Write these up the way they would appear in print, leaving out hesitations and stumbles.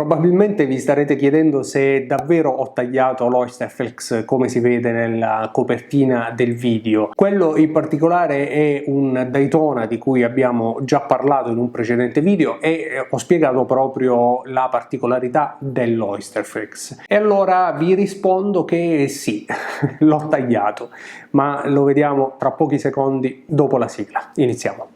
Probabilmente vi starete chiedendo se davvero ho tagliato l'Oysterflex come si vede nella copertina del video. Quello in particolare è un Daytona di cui abbiamo già parlato in un precedente video e ho spiegato proprio la particolarità dell'Oysterflex. E allora vi rispondo che sì, l'ho tagliato, ma lo vediamo tra pochi secondi dopo la sigla. Iniziamo.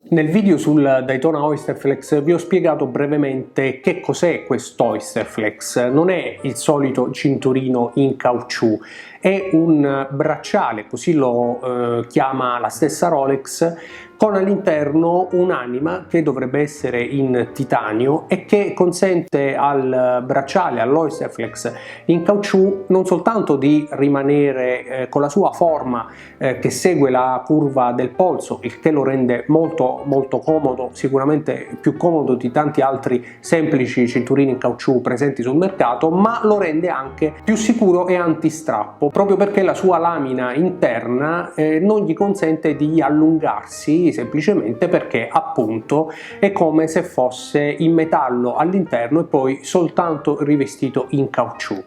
Nel video sul Daytona Oysterflex vi ho spiegato brevemente che cos'è questo Oysterflex. Non è il solito cinturino in caucciù, è un bracciale, così lo chiama la stessa Rolex, con all'interno un'anima che dovrebbe essere in titanio e che consente al bracciale, all'Oysterflex in caucciù, non soltanto di rimanere con la sua forma che segue la curva del polso, il che lo rende molto comodo, sicuramente più comodo di tanti altri semplici cinturini in caucciù presenti sul mercato, ma lo rende anche più sicuro e antistrappo, proprio perché la sua lamina interna non gli consente di allungarsi, semplicemente perché appunto è come se fosse in metallo all'interno e poi soltanto rivestito in caucciù.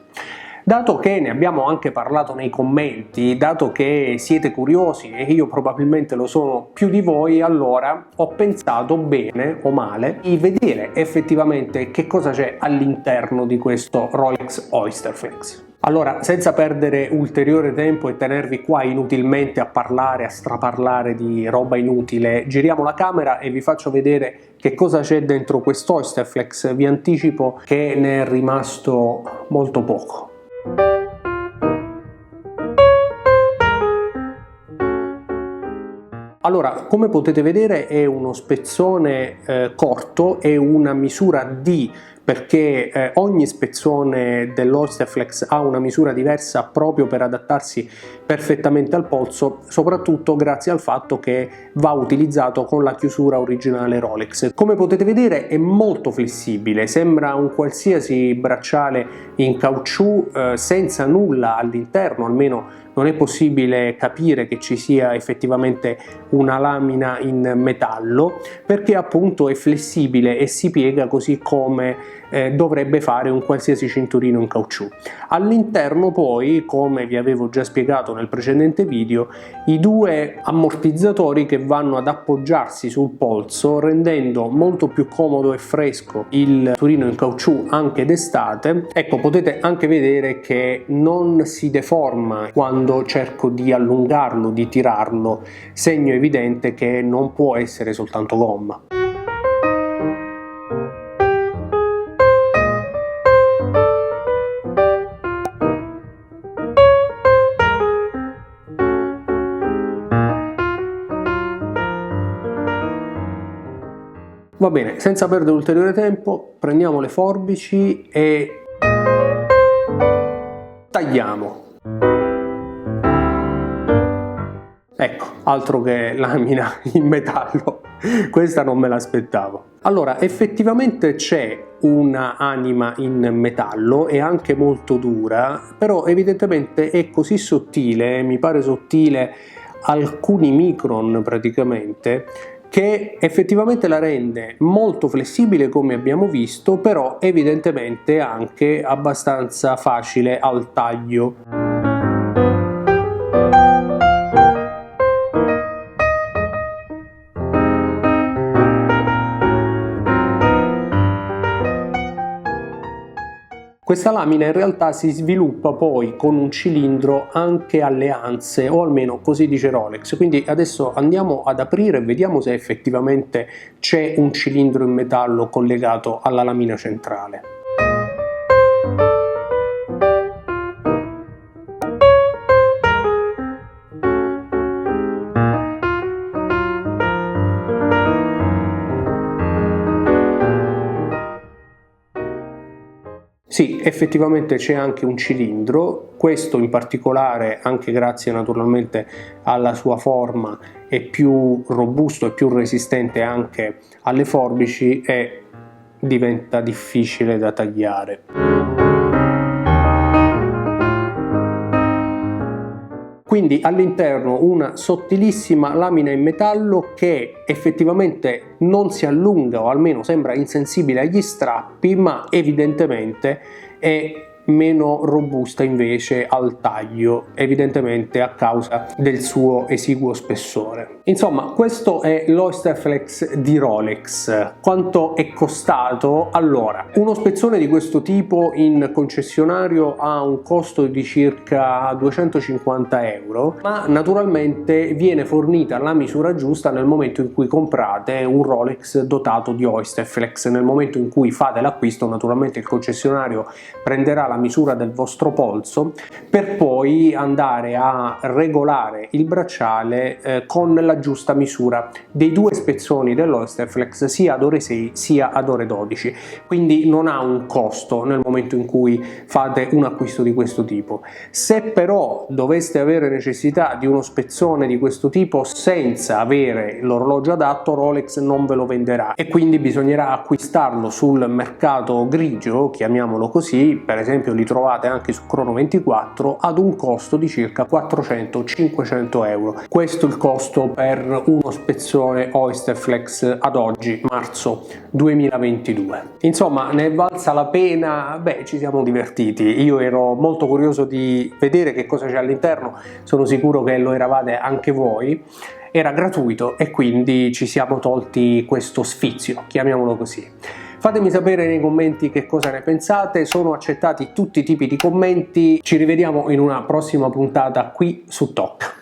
Dato che ne abbiamo anche parlato nei commenti, dato che siete curiosi e io probabilmente lo sono più di voi, allora ho pensato, bene o male, di vedere effettivamente che cosa c'è all'interno di questo Rolex Oysterflex. Allora, senza perdere ulteriore tempo e tenervi qua inutilmente a parlare, a straparlare di roba inutile, giriamo la camera e vi faccio vedere che cosa c'è dentro questo Oysterflex. Vi anticipo che ne è rimasto molto poco. Allora, come potete vedere è uno spezzone corto, è una misura D, perché ogni spezzone dell'Oysterflex ha una misura diversa proprio per adattarsi perfettamente al polso, soprattutto grazie al fatto che va utilizzato con la chiusura originale Rolex. Come potete vedere è molto flessibile, sembra un qualsiasi bracciale in caucciù senza nulla all'interno, almeno non è possibile capire che ci sia effettivamente una lamina in metallo, perché appunto è flessibile e si piega così come dovrebbe fare un qualsiasi cinturino in caucciù. All'interno poi, come vi avevo già spiegato nel precedente video, i due ammortizzatori che vanno ad appoggiarsi sul polso, rendendo molto più comodo e fresco il cinturino in caucciù anche d'estate. Ecco, potete anche vedere che non si deforma quando cerco di allungarlo, di tirarlo, segno evidente che non può essere soltanto gomma. Va bene, senza perdere ulteriore tempo, prendiamo le forbici e tagliamo. Ecco, altro che lamina in metallo, questa non me l'aspettavo. Allora, effettivamente c'è una anima in metallo, è anche molto dura, però evidentemente è così sottile, mi pare sottile alcuni micron praticamente, che effettivamente la rende molto flessibile come abbiamo visto, però evidentemente anche abbastanza facile al taglio. Questa lamina in realtà si sviluppa poi con un cilindro anche alle anse, o almeno così dice Rolex, quindi adesso andiamo ad aprire e vediamo se effettivamente c'è un cilindro in metallo collegato alla lamina centrale. Sì, effettivamente c'è anche un cilindro, questo in particolare, anche grazie naturalmente alla sua forma, è più robusto e più resistente anche alle forbici e diventa difficile da tagliare. Quindi all'interno una sottilissima lamina in metallo che effettivamente non si allunga, o almeno sembra insensibile agli strappi, ma evidentemente è meno robusta invece al taglio, evidentemente a causa del suo esiguo spessore. Insomma, questo è l'Oyster Flex di Rolex. Quanto è costato? Allora, uno spezzone di questo tipo in concessionario ha un costo di circa 250 euro, ma naturalmente viene fornita la misura giusta nel momento in cui comprate un Rolex dotato di Oyster Flex. Nel momento in cui fate l'acquisto, naturalmente il concessionario prenderà la misura del vostro polso per poi andare a regolare il bracciale con la giusta misura dei due spezzoni dell'Oyster Flex, sia ad ore 6 sia ad ore 12, quindi non ha un costo nel momento in cui fate un acquisto di questo tipo. Se però doveste avere necessità di uno spezzone di questo tipo senza avere l'orologio adatto, Rolex non ve lo venderà e quindi bisognerà acquistarlo sul mercato grigio, chiamiamolo così. Per esempio li trovate anche su Chrono24 ad un costo di circa 400-500 euro. Questo è il costo per uno spezzone Oyster Flex ad oggi, marzo 2022. Insomma, ne è valsa la pena. Beh, ci siamo divertiti, io ero molto curioso di vedere che cosa c'è all'interno, sono sicuro che lo eravate anche voi. Era gratuito e quindi ci siamo tolti questo sfizio, chiamiamolo così. Fatemi sapere nei commenti che cosa ne pensate, sono accettati tutti i tipi di commenti. Ci rivediamo in una prossima puntata qui su TOC.